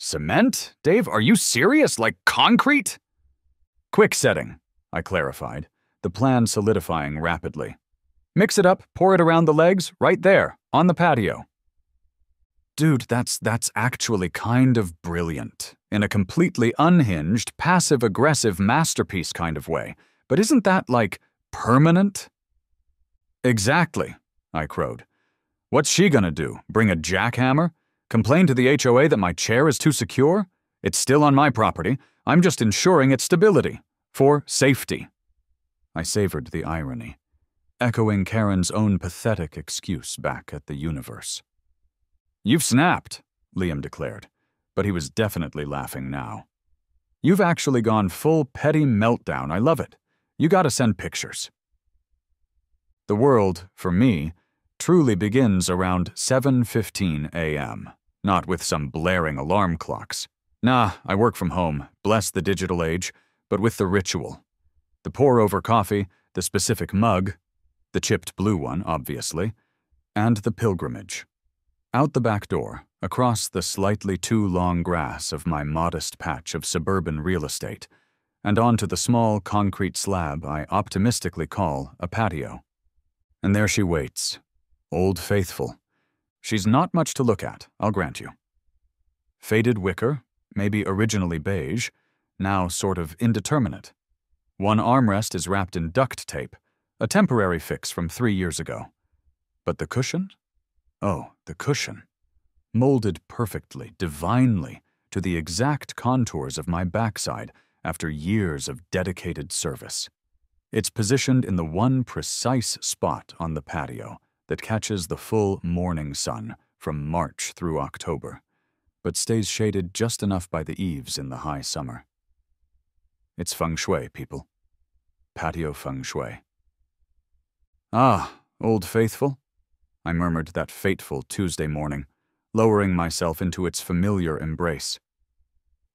Cement? Dave, are you serious? Like concrete? Quick setting, I clarified, the plan solidifying rapidly. Mix it up, pour it around the legs, right there, on the patio. Dude, that's actually kind of brilliant, in a completely unhinged, passive-aggressive masterpiece kind of way. But isn't that, like, permanent? Exactly, I crowed. What's she gonna do? Bring a jackhammer? Complain to the HOA that my chair is too secure? It's still on my property. I'm just ensuring its stability. For safety. I savored the irony, echoing Karen's own pathetic excuse back at the universe. You've snapped, Liam declared, but he was definitely laughing now. You've actually gone full petty meltdown. I love it. You gotta send pictures. The world, for me, truly begins around 7:15 a.m., not with some blaring alarm clocks. Nah, I work from home, bless the digital age, but with the ritual. The pour-over coffee, the specific mug, the chipped blue one, obviously, and the pilgrimage. Out the back door, across the slightly too long grass of my modest patch of suburban real estate, and onto the small concrete slab I optimistically call a patio. And there she waits, Old Faithful. She's not much to look at, I'll grant you. Faded wicker, maybe originally beige, now sort of indeterminate. One armrest is wrapped in duct tape, a temporary fix from 3 years ago. But the cushion? Oh, the cushion. Molded perfectly, divinely, to the exact contours of my backside after years of dedicated service. It's positioned in the one precise spot on the patio that catches the full morning sun from March through October, but stays shaded just enough by the eaves in the high summer. It's feng shui, people. Patio feng shui. Ah, Old Faithful, I murmured that fateful Tuesday morning, lowering myself into its familiar embrace.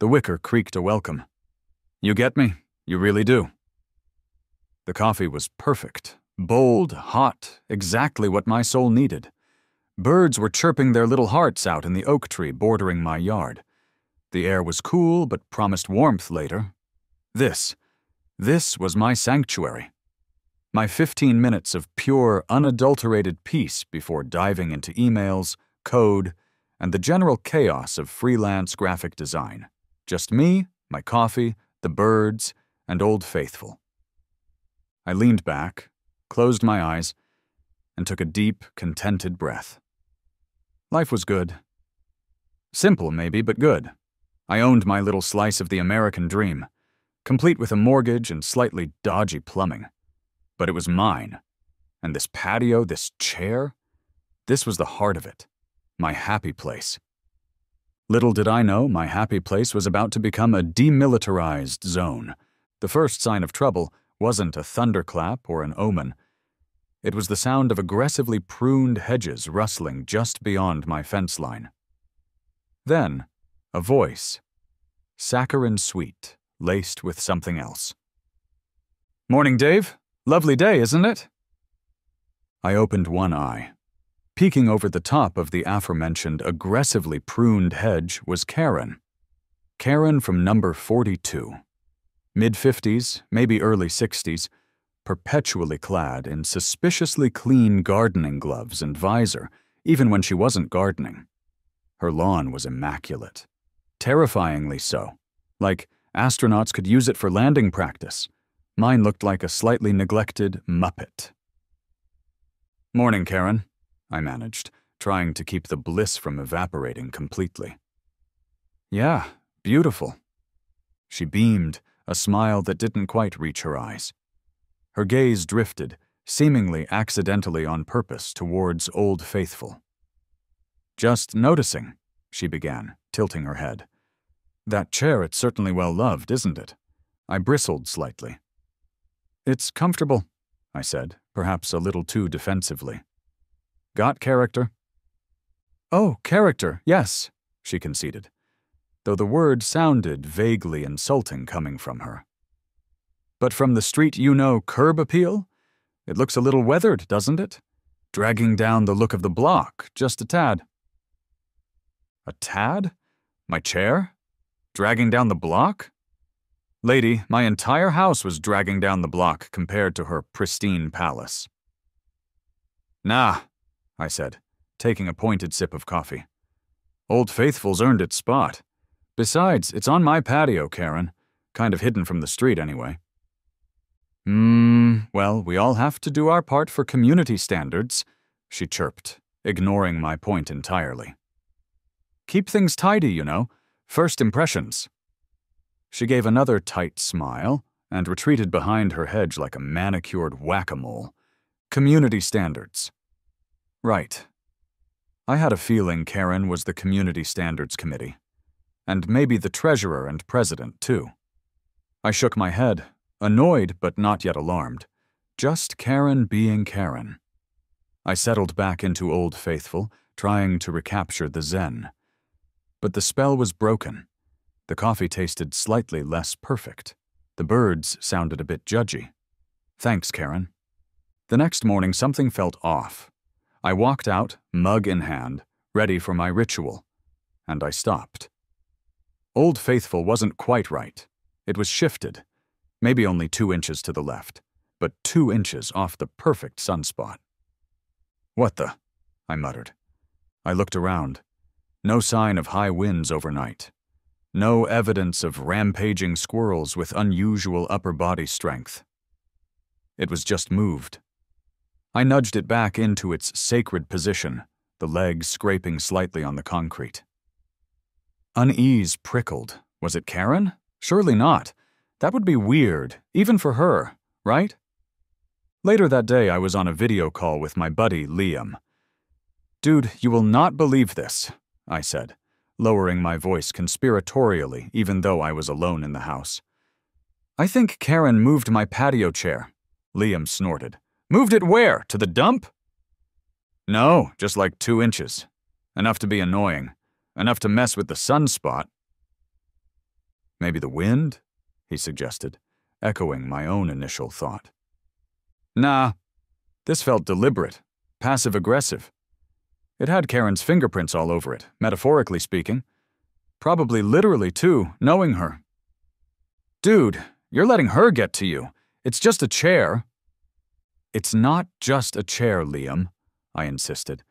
The wicker creaked a welcome. You get me, you really do. The coffee was perfect, bold, hot, exactly what my soul needed. Birds were chirping their little hearts out in the oak tree bordering my yard. The air was cool but promised warmth later. This was my sanctuary. My 15 minutes of pure, unadulterated peace before diving into emails, code, and the general chaos of freelance graphic design. Just me, my coffee, the birds, and Old Faithful. I leaned back, closed my eyes, and took a deep, contented breath. Life was good. Simple, maybe, but good. I owned my little slice of the American dream, complete with a mortgage and slightly dodgy plumbing. But it was mine. And this patio, this chair, this was the heart of it. My happy place. Little did I know my happy place was about to become a demilitarized zone. The first sign of trouble wasn't a thunderclap or an omen. It was the sound of aggressively pruned hedges rustling just beyond my fence line. Then, a voice. Saccharine sweet, laced with something else. Morning, Dave. Lovely day, isn't it? I opened one eye. Peeking over the top of the aforementioned aggressively pruned hedge was Karen. Karen from number 42. Mid-50s, maybe early 60s, perpetually clad in suspiciously clean gardening gloves and visor, even when she wasn't gardening. Her lawn was immaculate. Terrifyingly so. Like astronauts could use it for landing practice. Mine looked like a slightly neglected Muppet. Morning, Karen, I managed, trying to keep the bliss from evaporating completely. Yeah, beautiful. She beamed, a smile that didn't quite reach her eyes. Her gaze drifted, seemingly accidentally on purpose, towards Old Faithful. Just noticing, she began, tilting her head. That chair, it's certainly well loved, isn't it? I bristled slightly. It's comfortable, I said, perhaps a little too defensively. Got character? Oh, character, yes, she conceded, though the word sounded vaguely insulting coming from her. But from the street you know curb appeal? It looks a little weathered, doesn't it? Dragging down the look of the block, just a tad. A tad? My chair? Dragging down the block? Lady, my entire house was dragging down the block compared to her pristine palace. Nah, I said, taking a pointed sip of coffee. Old Faithful's earned its spot. Besides, it's on my patio, Karen. Kind of hidden from the street, anyway. Well, we all have to do our part for community standards, she chirped, ignoring my point entirely. Keep things tidy, you know. First impressions. She gave another tight smile and retreated behind her hedge like a manicured whack-a-mole. Community standards. Right. I had a feeling Karen was the Community Standards Committee. And maybe the treasurer and president, too. I shook my head, annoyed but not yet alarmed. Just Karen being Karen. I settled back into Old Faithful, trying to recapture the zen. But the spell was broken. The coffee tasted slightly less perfect. The birds sounded a bit judgy. Thanks, Karen. The next morning, something felt off. I walked out, mug in hand, ready for my ritual. And I stopped. Old Faithful wasn't quite right. It was shifted. Maybe only 2 inches to the left, but 2 inches off the perfect sunspot. What the? I muttered. I looked around. No sign of high winds overnight. No evidence of rampaging squirrels with unusual upper body strength. It was just moved. I nudged it back into its sacred position, the legs scraping slightly on the concrete. Unease prickled. Was it Karen? Surely not. That would be weird, even for her, right? Later that day, I was on a video call with my buddy, Liam. Dude, you will not believe this, I said, lowering my voice conspiratorially even though I was alone in the house. I think Karen moved my patio chair. Liam snorted. Moved it where? To the dump? No, just like 2 inches. Enough to be annoying. Enough to mess with the sunspot. Maybe the wind? He suggested, echoing my own initial thought. Nah, this felt deliberate, passive-aggressive. It had Karen's fingerprints all over it, metaphorically speaking. Probably literally, too, knowing her. Dude, you're letting her get to you. It's just a chair. It's not just a chair, Liam, I insisted.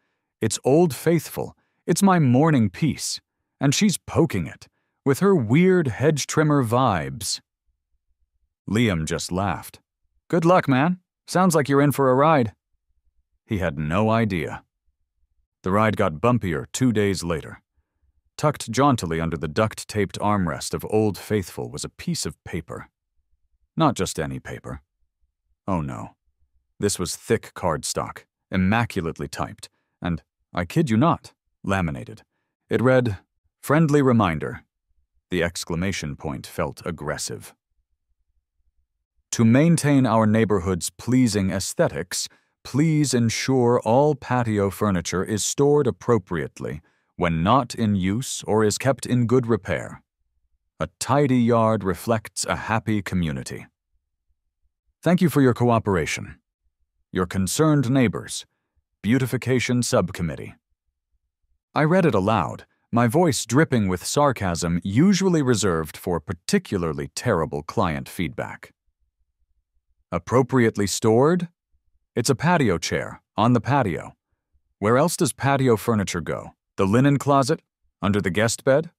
It's Old Faithful. It's my morning piece. And she's poking it, with her weird hedge trimmer vibes. Liam just laughed. Good luck, man. Sounds like you're in for a ride. He had no idea. The ride got bumpier 2 days later. Tucked jauntily under the duct-taped armrest of Old Faithful was a piece of paper. Not just any paper. Oh no. This was thick cardstock, immaculately typed, and, I kid you not, laminated. It read, "Friendly reminder." The exclamation point felt aggressive. To maintain our neighborhood's pleasing aesthetics, please ensure all patio furniture is stored appropriately when not in use or is kept in good repair. A tidy yard reflects a happy community. Thank you for your cooperation. Your concerned neighbors, Beautification Subcommittee. I read it aloud, my voice dripping with sarcasm usually reserved for particularly terrible client feedback. Appropriately stored? It's a patio chair, on the patio. Where else does patio furniture go? The linen closet? Under the guest bed?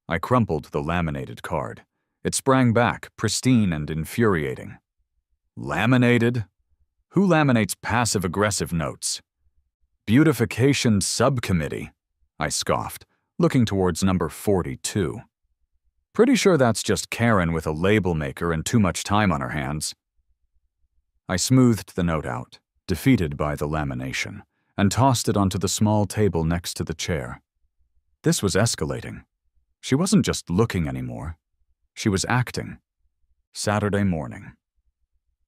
I crumpled the laminated card. It sprang back, pristine and infuriating. Laminated? Who laminates passive-aggressive notes? Beautification Subcommittee, I scoffed, looking towards number 42. Pretty sure that's just Karen with a label maker and too much time on her hands. I smoothed the note out, defeated by the lamination, and tossed it onto the small table next to the chair. This was escalating. She wasn't just looking anymore. She was acting. Saturday morning.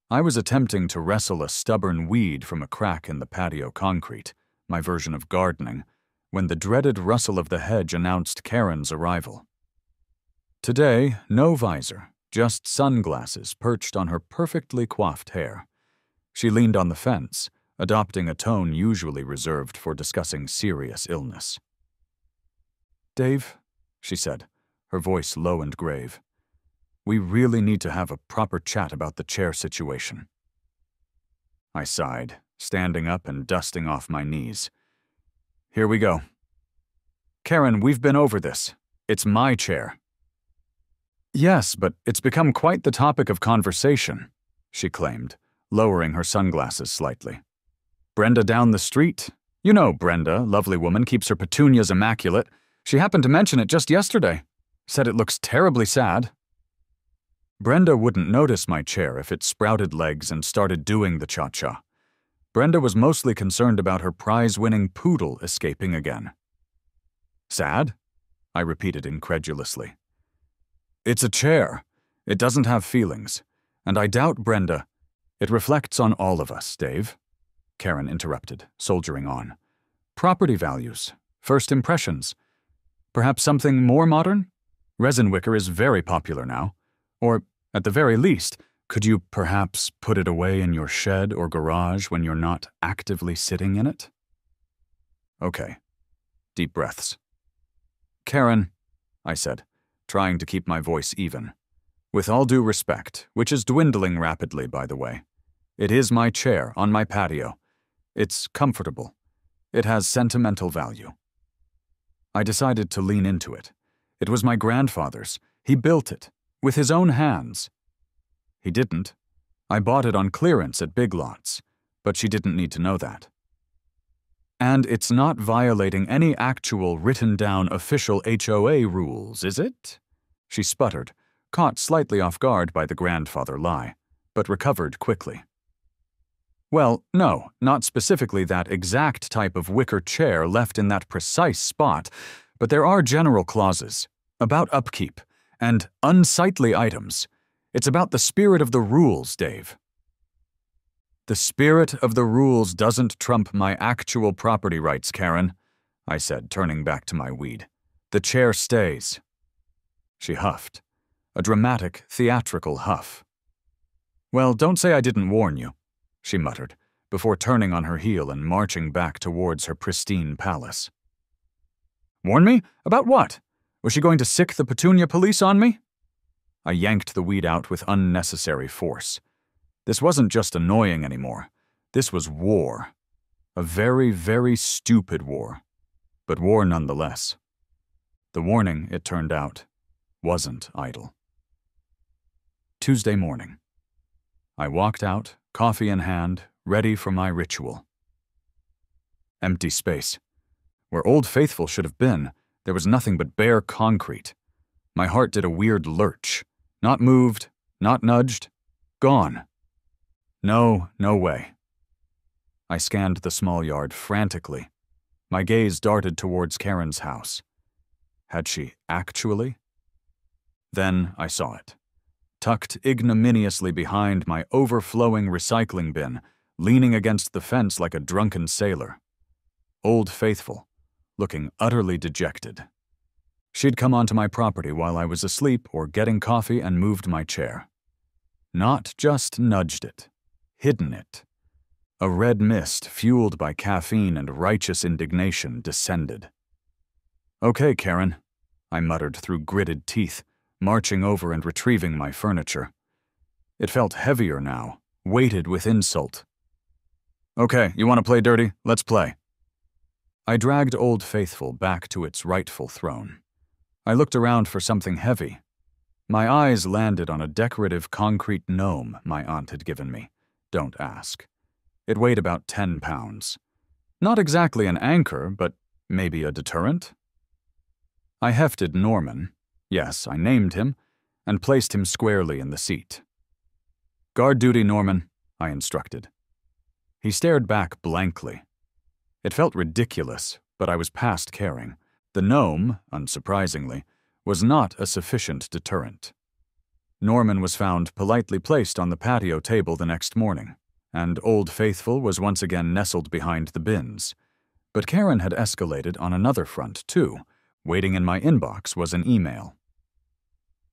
I was attempting to wrestle a stubborn weed from a crack in the patio concrete, my version of gardening, when the dreaded rustle of the hedge announced Karen's arrival. Today, no visor, just sunglasses perched on her perfectly coiffed hair. She leaned on the fence, adopting a tone usually reserved for discussing serious illness. Dave, she said, her voice low and grave. "We really need to have a proper chat about the chair situation." I sighed, standing up and dusting off my knees. "Here we go. Karen, we've been over this. It's my chair." "Yes, but it's become quite the topic of conversation," she claimed, lowering her sunglasses slightly. "Brenda down the street. You know Brenda, lovely woman, keeps her petunias immaculate. She happened to mention it just yesterday. Said it looks terribly sad." Brenda wouldn't notice my chair if it sprouted legs and started doing the cha-cha. Brenda was mostly concerned about her prize-winning poodle escaping again. "Sad?" I repeated incredulously. "It's a chair. It doesn't have feelings. And I doubt Brenda. It reflects on all of us, Dave," Karen interrupted, soldiering on. "Property values, first impressions. Perhaps something more modern? Resin wicker is very popular now. Or, at the very least, could you perhaps put it away in your shed or garage when you're not actively sitting in it?" "Okay." Deep breaths. "Karen," I said, trying to keep my voice even. "With all due respect, which is dwindling rapidly, by the way, it is my chair on my patio. It's comfortable. It has sentimental value." I decided to lean into it. It was my grandfather's. He built it, with his own hands. He didn't. I bought it on clearance at Big Lots, but she didn't need to know that. "And it's not violating any actual written-down official HOA rules, is it?" She sputtered, caught slightly off guard by the grandfather lie, but recovered quickly. "Well, no, not specifically that exact type of wicker chair left in that precise spot, but there are general clauses about upkeep and unsightly items. It's about the spirit of the rules, Dave." "The spirit of the rules doesn't trump my actual property rights, Karen," I said, turning back to my weed. "The chair stays." She huffed, a dramatic, theatrical huff. "Well, don't say I didn't warn you," she muttered, before turning on her heel and marching back towards her pristine palace. "Warn me? About what? Was she going to sick the petunia police on me?" I yanked the weed out with unnecessary force. This wasn't just annoying anymore. This was war. A very, very stupid war. But war nonetheless. The warning, it turned out, wasn't idle. Tuesday morning. I walked out, coffee in hand, ready for my ritual. Empty space. Where Old Faithful should have been, there was nothing but bare concrete. My heart did a weird lurch. Not moved, not nudged. Gone. No way. I scanned the small yard frantically. My gaze darted towards Karen's house. Had she actually? Then I saw it. Tucked ignominiously behind my overflowing recycling bin, leaning against the fence like a drunken sailor. Old Faithful, looking utterly dejected. She'd come onto my property while I was asleep or getting coffee and moved my chair. Not just nudged it, hidden it. A red mist, fueled by caffeine and righteous indignation, descended. "Okay, Karen," I muttered through gritted teeth, marching over and retrieving my furniture. It felt heavier now, weighted with insult. "Okay, you want to play dirty? Let's play." I dragged Old Faithful back to its rightful throne. I looked around for something heavy. My eyes landed on a decorative concrete gnome my aunt had given me. Don't ask. It weighed about 10 pounds. Not exactly an anchor, but maybe a deterrent? I hefted Norman, yes, I named him, and placed him squarely in the seat. "Guard duty, Norman," I instructed. He stared back blankly. It felt ridiculous, but I was past caring. The gnome, unsurprisingly, was not a sufficient deterrent. Norman was found politely placed on the patio table the next morning, and Old Faithful was once again nestled behind the bins. But Karen had escalated on another front, too. Waiting in my inbox was an email.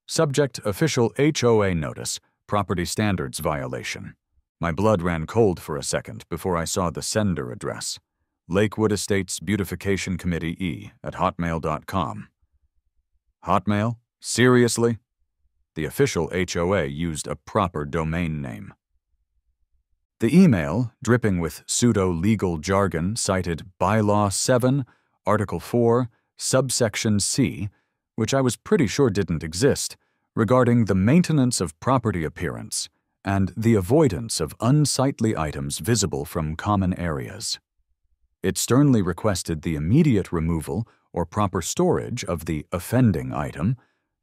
Subject: official HOA notice, property standards violation. My blood ran cold for a second before I saw the sender address. Lakewood Estates Beautification Committee E @hotmail.com. Hotmail? Seriously? The official HOA used a proper domain name. The email, dripping with pseudo-legal jargon, cited Bylaw 7, Article 4, Subsection C, which I was pretty sure didn't exist, regarding the maintenance of property appearance and the avoidance of unsightly items visible from common areas. It sternly requested the immediate removal or proper storage of the offending item,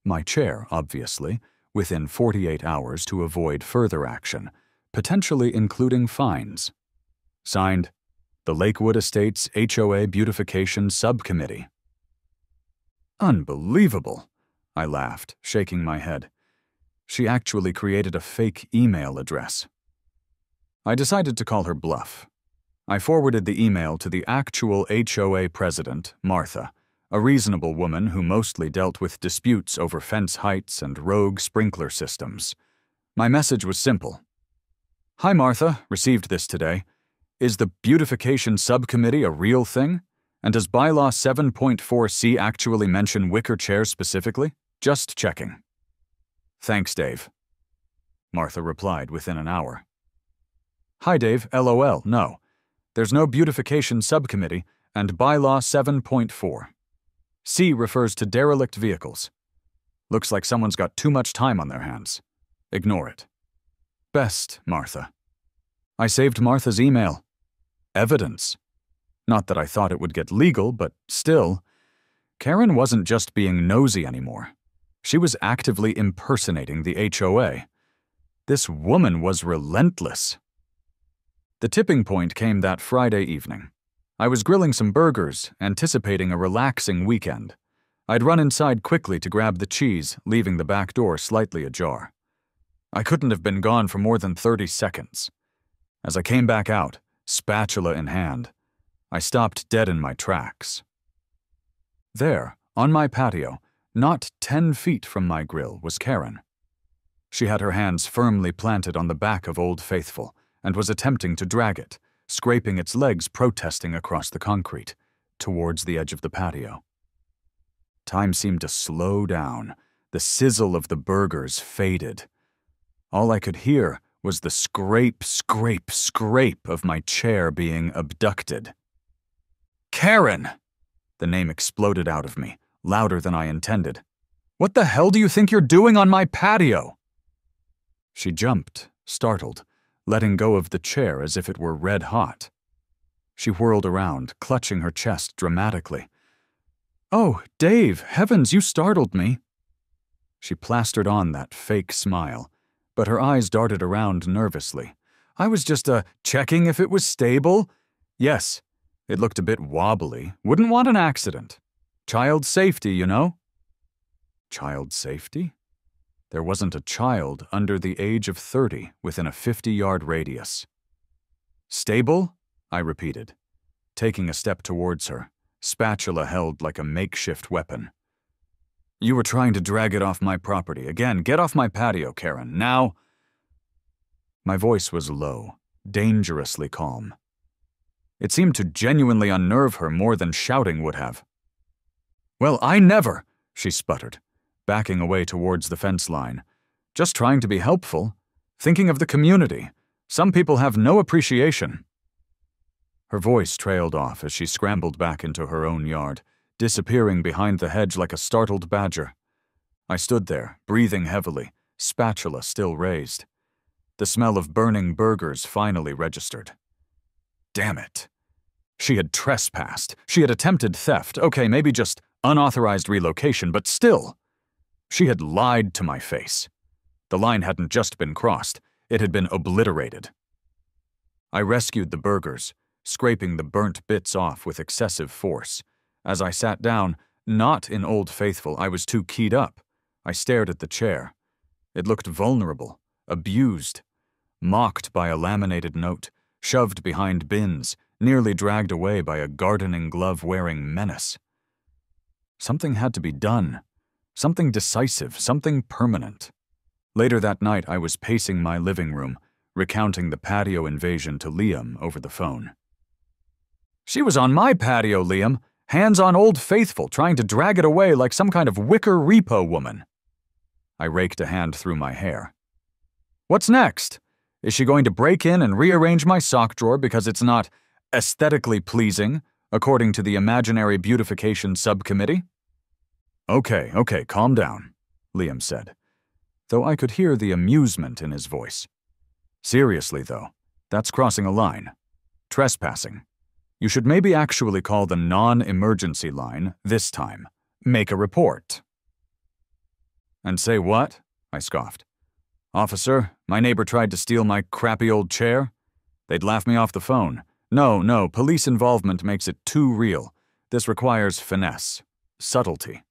my chair, obviously, within 48 hours to avoid further action, potentially including fines. Signed, the Lakewood Estates HOA Beautification Subcommittee. Unbelievable, I laughed, shaking my head. She actually created a fake email address. I decided to call her bluff. I forwarded the email to the actual HOA president, Martha, a reasonable woman who mostly dealt with disputes over fence heights and rogue sprinkler systems. My message was simple. Hi Martha, received this today. Is the Beautification Subcommittee a real thing? And does Bylaw 7.4c actually mention wicker chairs specifically? Just checking. Thanks, Dave. Martha replied within an hour. Hi Dave, LOL, no. There's no Beautification Subcommittee, and Bylaw 7.4. C refers to derelict vehicles. Looks like someone's got too much time on their hands. Ignore it. Best, Martha. I saved Martha's email. Evidence. Not that I thought it would get legal, but still. Karen wasn't just being nosy anymore. She was actively impersonating the HOA. This woman was relentless. The tipping point came that Friday evening. I was grilling some burgers, anticipating a relaxing weekend. I'd run inside quickly to grab the cheese, leaving the back door slightly ajar. I couldn't have been gone for more than 30 seconds. As I came back out, spatula in hand, I stopped dead in my tracks. There, on my patio, not 10 feet from my grill, was Karen. She had her hands firmly planted on the back of Old Faithful and was attempting to drag it, scraping its legs protesting across the concrete, towards the edge of the patio. Time seemed to slow down. The sizzle of the burgers faded. All I could hear was the scrape, scrape, scrape of my chair being abducted. Karen! The name exploded out of me, louder than I intended. What the hell do you think you're doing on my patio? She jumped, startled, letting go of the chair as if it were red hot. She whirled around, clutching her chest dramatically. Oh, Dave, heavens, you startled me. She plastered on that fake smile, but her eyes darted around nervously. I was just, checking if it was stable. Yes, it looked a bit wobbly. Wouldn't want an accident. Child safety, you know. Child safety? There wasn't a child under the age of 30 within a 50-yard radius. Stable? I repeated, taking a step towards her, spatula held like a makeshift weapon. You were trying to drag it off my property. Again, get off my patio, Karen. Now. My voice was low, dangerously calm. It seemed to genuinely unnerve her more than shouting would have. Well, I never, she sputtered, backing away towards the fence line. Just trying to be helpful, thinking of the community. Some people have no appreciation. Her voice trailed off as she scrambled back into her own yard, disappearing behind the hedge like a startled badger. I stood there, breathing heavily, spatula still raised. The smell of burning burgers finally registered. Damn it. She had trespassed. She had attempted theft. Okay, maybe just unauthorized relocation, but still. She had lied to my face. The line hadn't just been crossed, it had been obliterated. I rescued the burgers, scraping the burnt bits off with excessive force. As I sat down, not in Old Faithful, I was too keyed up. I stared at the chair. It looked vulnerable, abused, mocked by a laminated note, shoved behind bins, nearly dragged away by a gardening glove-wearing menace. Something had to be done. Something decisive, something permanent. Later that night, I was pacing my living room, recounting the patio invasion to Liam over the phone. She was on my patio, Liam, Hands on Old Faithful, trying to drag it away like some kind of wicker repo woman. I raked a hand through my hair. What's next? Is she going to break in and rearrange my sock drawer because it's not aesthetically pleasing, according to the Imaginary Beautification Subcommittee? Okay, calm down, Liam said, though I could hear the amusement in his voice. Seriously, though, that's crossing a line. Trespassing. You should maybe actually call the non-emergency line this time. Make a report. And say what? I scoffed. Officer, my neighbor tried to steal my crappy old chair. They'd laugh me off the phone. No, police involvement makes it too real. This requires finesse, subtlety.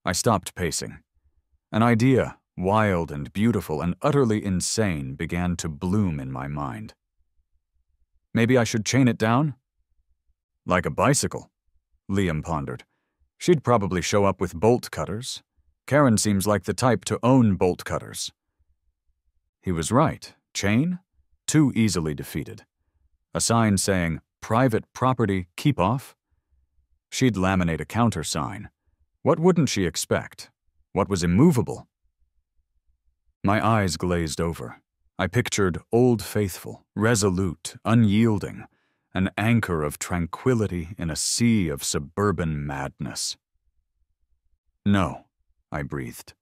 I stopped pacing. An idea, wild and beautiful and utterly insane, began to bloom in my mind. Maybe I should chain it down? Like a bicycle, Liam pondered. She'd probably show up with bolt cutters. Karen seems like the type to own bolt cutters. He was right. Chain? Too easily defeated. A sign saying, private property, keep off? She'd laminate a countersign. What wouldn't she expect? What was immovable? My eyes glazed over. I pictured Old Faithful, resolute, unyielding, an anchor of tranquility in a sea of suburban madness. No, I breathed,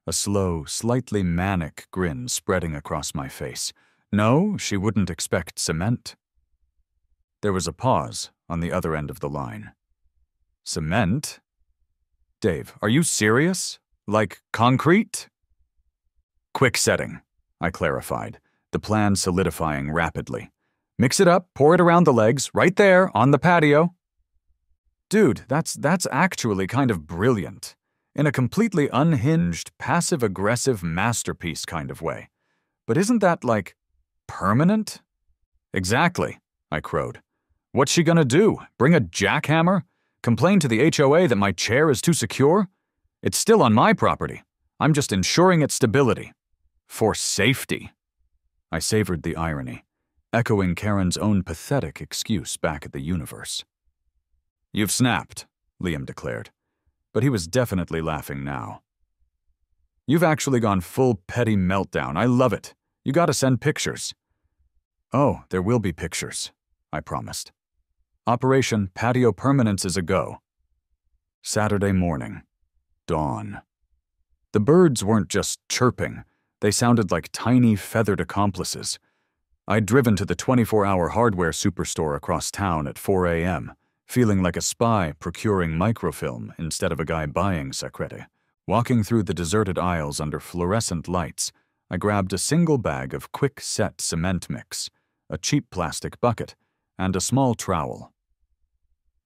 a slow, slightly manic grin spreading across my face. No, she wouldn't expect cement. There was a pause on the other end of the line. Cement? Dave, are you serious? Like concrete? Quick setting, I clarified, the plan solidifying rapidly. Mix it up, pour it around the legs, right there, on the patio. Dude, that's actually kind of brilliant. In a completely unhinged, passive-aggressive masterpiece kind of way. But isn't that, like, permanent? Exactly, I crowed. What's she gonna do? Bring a jackhammer? Complain to the HOA that my chair is too secure? It's still on my property. I'm just ensuring its stability. For safety. I savored the irony, echoing Karen's own pathetic excuse back at the universe. You've snapped, Liam declared. But he was definitely laughing now. You've actually gone full petty meltdown. I love it. You gotta send pictures. Oh, there will be pictures, I promised. Operation Patio Permanence is a go. Saturday morning. Dawn. The birds weren't just chirping. They sounded like tiny feathered accomplices. I'd driven to the 24-hour hardware superstore across town at 4 a.m., feeling like a spy procuring microfilm instead of a guy buying secrete. Walking through the deserted aisles under fluorescent lights, I grabbed a single bag of quick-set cement mix, a cheap plastic bucket, and a small trowel.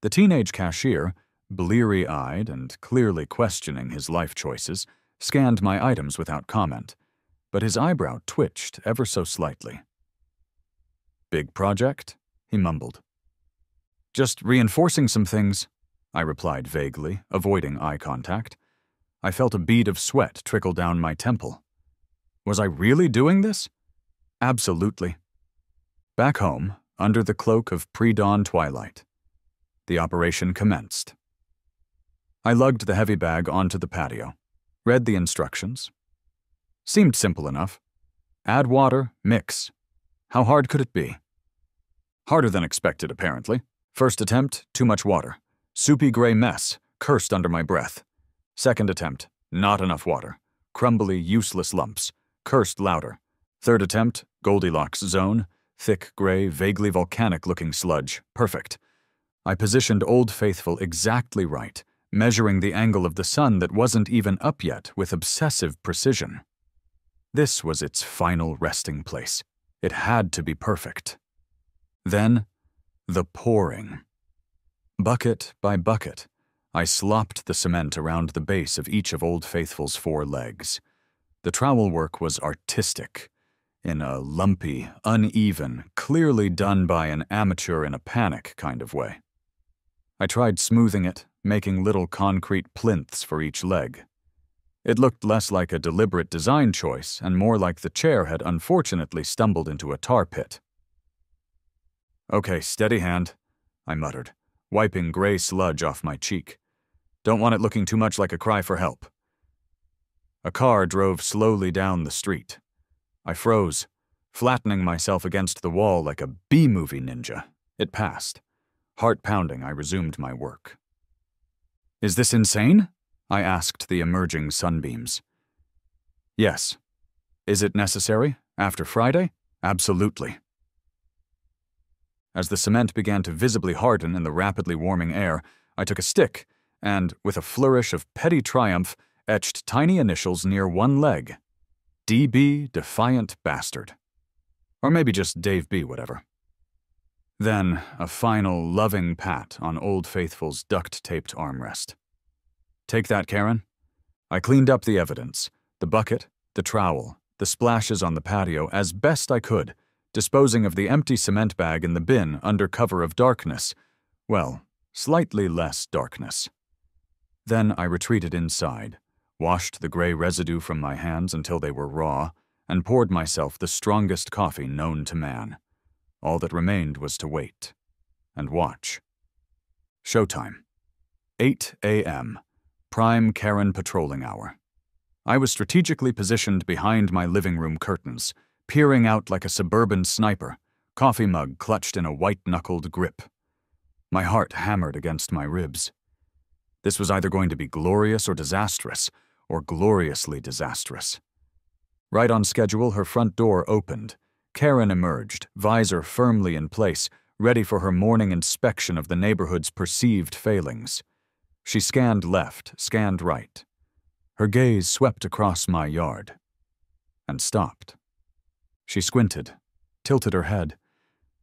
The teenage cashier, bleary-eyed and clearly questioning his life choices, scanned my items without comment, but his eyebrow twitched ever so slightly. Big project? He mumbled. Just reinforcing some things, I replied vaguely, avoiding eye contact. I felt a bead of sweat trickle down my temple. Was I really doing this? Absolutely. Back home, under the cloak of pre-dawn twilight, the operation commenced. I lugged the heavy bag onto the patio, read the instructions. Seemed simple enough. Add water, mix. How hard could it be? Harder than expected, apparently. First attempt, too much water. Soupy gray mess, cursed under my breath. Second attempt, not enough water. Crumbly, useless lumps, cursed louder. Third attempt, Goldilocks zone. Thick, gray, vaguely volcanic-looking sludge. Perfect. I positioned Old Faithful exactly right, measuring the angle of the sun that wasn't even up yet with obsessive precision. This was its final resting place. It had to be perfect. Then, the pouring. Bucket by bucket, I slopped the cement around the base of each of Old Faithful's 4 legs. The trowel work was artistic, in a lumpy, uneven, clearly done by an amateur in a panic kind of way. I tried smoothing it, making little concrete plinths for each leg. It looked less like a deliberate design choice and more like the chair had unfortunately stumbled into a tar pit. Okay, steady hand, I muttered, wiping gray sludge off my cheek. Don't want it looking too much like a cry for help. A car drove slowly down the street. I froze, flattening myself against the wall like a B-movie ninja. It passed. Heart pounding, I resumed my work. Is this insane? I asked the emerging sunbeams. Yes. Is it necessary? After Friday? Absolutely. As the cement began to visibly harden in the rapidly warming air, I took a stick and, with a flourish of petty triumph, etched tiny initials near one leg. D.B. Defiant Bastard. Or maybe just Dave B. whatever. Then, a final, loving pat on Old Faithful's duct-taped armrest. Take that, Karen. I cleaned up the evidence, the bucket, the trowel, the splashes on the patio as best I could, disposing of the empty cement bag in the bin under cover of darkness. Well, slightly less darkness. Then I retreated inside, washed the gray residue from my hands until they were raw, and poured myself the strongest coffee known to man. All that remained was to wait. And watch. Showtime. 8 a.m. Prime Karen patrolling hour. I was strategically positioned behind my living room curtains, peering out like a suburban sniper, coffee mug clutched in a white-knuckled grip. My heart hammered against my ribs. This was either going to be glorious or disastrous, or gloriously disastrous. Right on schedule, her front door opened. Karen emerged, visor firmly in place, ready for her morning inspection of the neighborhood's perceived failings. She scanned left, scanned right. Her gaze swept across my yard. And stopped. She squinted, tilted her head,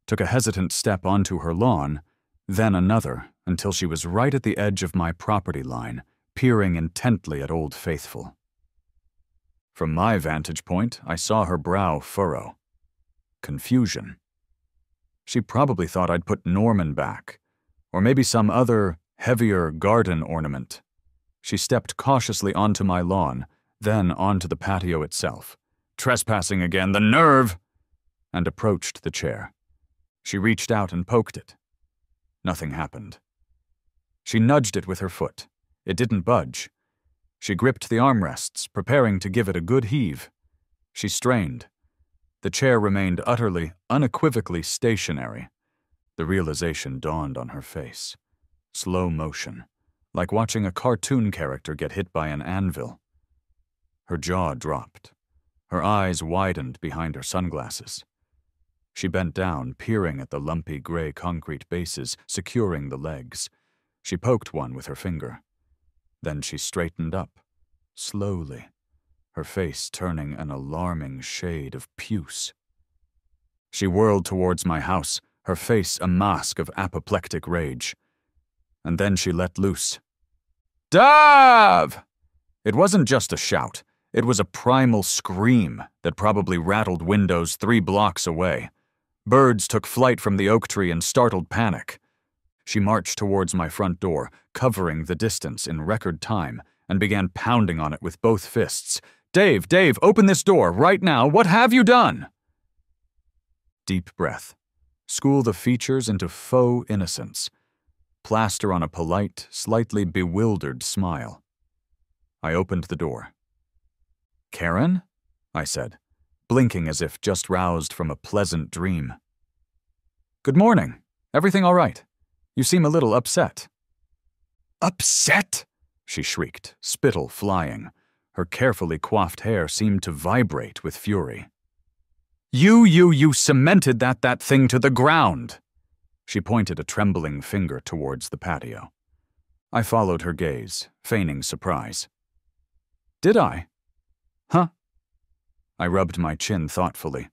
took a hesitant step onto her lawn, then another, until she was right at the edge of my property line, peering intently at Old Faithful. From my vantage point, I saw her brow furrow. Confusion. She probably thought I'd put Norman back, or maybe some other, heavier garden ornament. She stepped cautiously onto my lawn, then onto the patio itself. Trespassing again, the nerve! And approached the chair. She reached out and poked it. Nothing happened. She nudged it with her foot. It didn't budge. She gripped the armrests, preparing to give it a good heave. She strained. The chair remained utterly, unequivocally stationary. The realization dawned on her face. Slow motion, like watching a cartoon character get hit by an anvil. Her jaw dropped. Her eyes widened behind her sunglasses. She bent down, peering at the lumpy gray concrete bases securing the legs. She poked one with her finger. Then she straightened up, slowly, her face turning an alarming shade of puce. She whirled towards my house, her face a mask of apoplectic rage. And then she let loose. "Dav!" It wasn't just a shout. It was a primal scream that probably rattled windows 3 blocks away. Birds took flight from the oak tree in startled panic. She marched towards my front door, covering the distance in record time, and began pounding on it with both fists. "Dave, Dave, open this door, right now! What have you done?" Deep breath. School the features into faux innocence. Plaster on a polite, slightly bewildered smile. I opened the door. "Karen?" I said, blinking as if just roused from a pleasant dream. "Good morning. Everything all right? You seem a little upset." "Upset?" she shrieked, spittle flying. Her carefully coiffed hair seemed to vibrate with fury. You cemented that thing to the ground." She pointed a trembling finger towards the patio. I followed her gaze, feigning surprise. "Did I? Huh?" I rubbed my chin thoughtfully.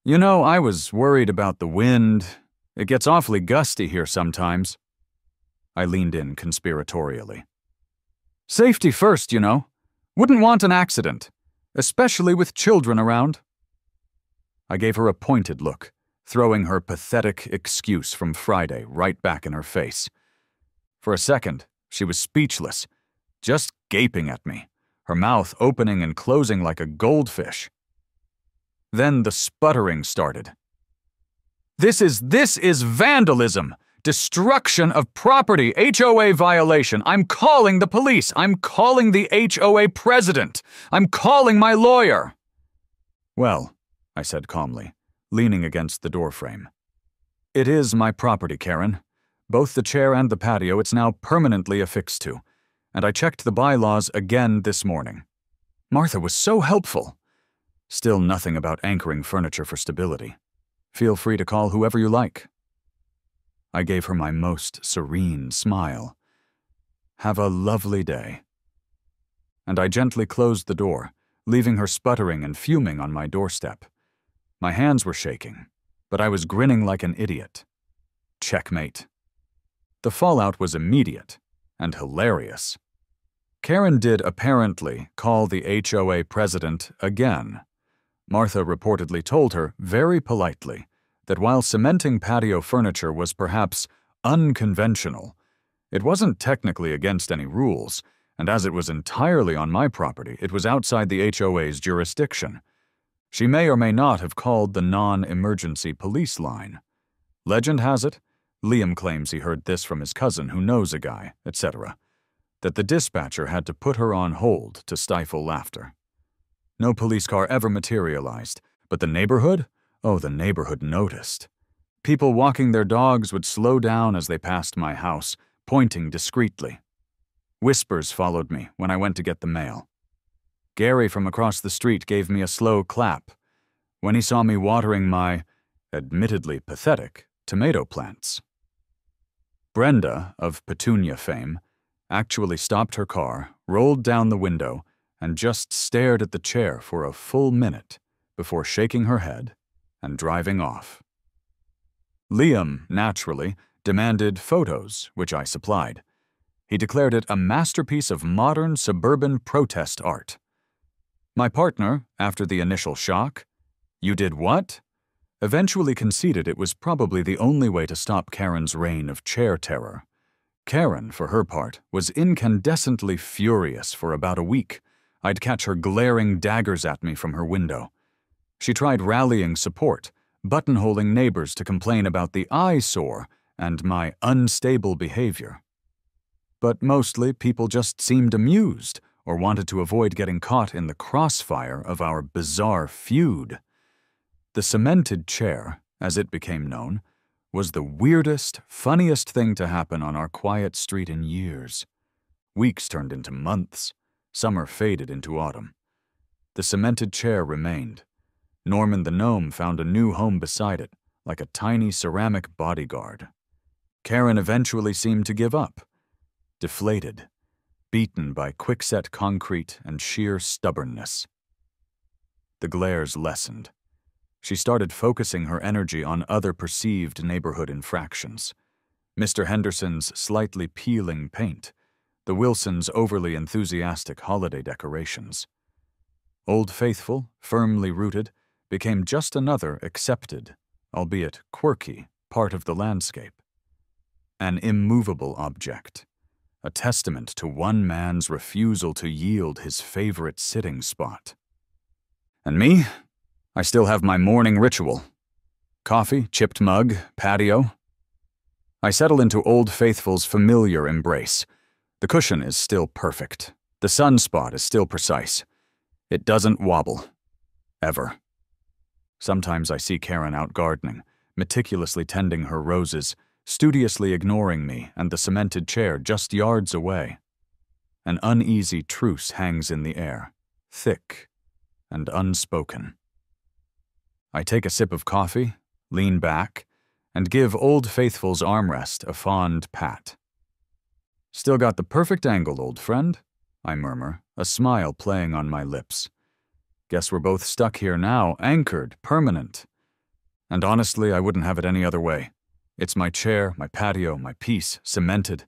"You know, I was worried about the wind. It gets awfully gusty here sometimes." I leaned in conspiratorially. "Safety first, you know. Wouldn't want an accident, especially with children around." I gave her a pointed look, throwing her pathetic excuse from Friday right back in her face. For a second, she was speechless, just gaping at me, her mouth opening and closing like a goldfish. Then the sputtering started. This is vandalism! Destruction of property, HOA violation. I'm calling the police. I'm calling the HOA president. I'm calling my lawyer. Well, I said calmly, leaning against the doorframe. It is my property, Karen. Both the chair and the patio it's now permanently affixed to. And I checked the bylaws again this morning. Martha was so helpful. Still nothing about anchoring furniture for stability. Feel free to call whoever you like. I gave her my most serene smile. Have a lovely day. And I gently closed the door, leaving her sputtering and fuming on my doorstep. My hands were shaking, but I was grinning like an idiot. Checkmate. The fallout was immediate and hilarious. Karen did apparently call the HOA president again. Martha reportedly told her, very politely, that while cementing patio furniture was perhaps unconventional, it wasn't technically against any rules, and as it was entirely on my property, it was outside the HOA's jurisdiction. She may or may not have called the non-emergency police line. Legend has it, Liam claims he heard this from his cousin who knows a guy, etc., that the dispatcher had to put her on hold to stifle laughter. No police car ever materialized, but the neighborhood? Oh, the neighborhood noticed. People walking their dogs would slow down as they passed my house, pointing discreetly. Whispers followed me when I went to get the mail. Gary from across the street gave me a slow clap when he saw me watering my, admittedly pathetic, tomato plants. Brenda, of Petunia fame, actually stopped her car, rolled down the window, and just stared at the chair for a full minute before shaking her head and driving off. Liam, naturally, demanded photos, which I supplied. He declared it a masterpiece of modern suburban protest art. My partner, after the initial shock, "You did what?" eventually conceded it was probably the only way to stop Karen's reign of chair terror. Karen, for her part, was incandescently furious for about a week. I'd catch her glaring daggers at me from her window. She tried rallying support, buttonholing neighbors to complain about the eyesore and my unstable behavior. But mostly people just seemed amused or wanted to avoid getting caught in the crossfire of our bizarre feud. The cemented chair, as it became known, was the weirdest, funniest thing to happen on our quiet street in years. Weeks turned into months. Summer faded into autumn. The cemented chair remained. Norman the gnome found a new home beside it, like a tiny ceramic bodyguard. Karen eventually seemed to give up, deflated, beaten by quickset concrete and sheer stubbornness. The glares lessened. She started focusing her energy on other perceived neighborhood infractions. Mr. Henderson's slightly peeling paint, the Wilsons' overly enthusiastic holiday decorations. Old Faithful, firmly rooted, became just another accepted, albeit quirky, part of the landscape. An immovable object, a testament to one man's refusal to yield his favorite sitting spot. And me? I still have my morning ritual. Coffee, chipped mug, patio. I settle into Old Faithful's familiar embrace. The cushion is still perfect. The sunspot is still precise. It doesn't wobble. Ever. Sometimes I see Karen out gardening, meticulously tending her roses, studiously ignoring me and the cemented chair just yards away. An uneasy truce hangs in the air, thick and unspoken. I take a sip of coffee, lean back, and give Old Faithful's armrest a fond pat. "Still got the perfect angle, old friend," I murmur, a smile playing on my lips. "Guess we're both stuck here now, anchored, permanent. And honestly, I wouldn't have it any other way. It's my chair, my patio, my piece, cemented.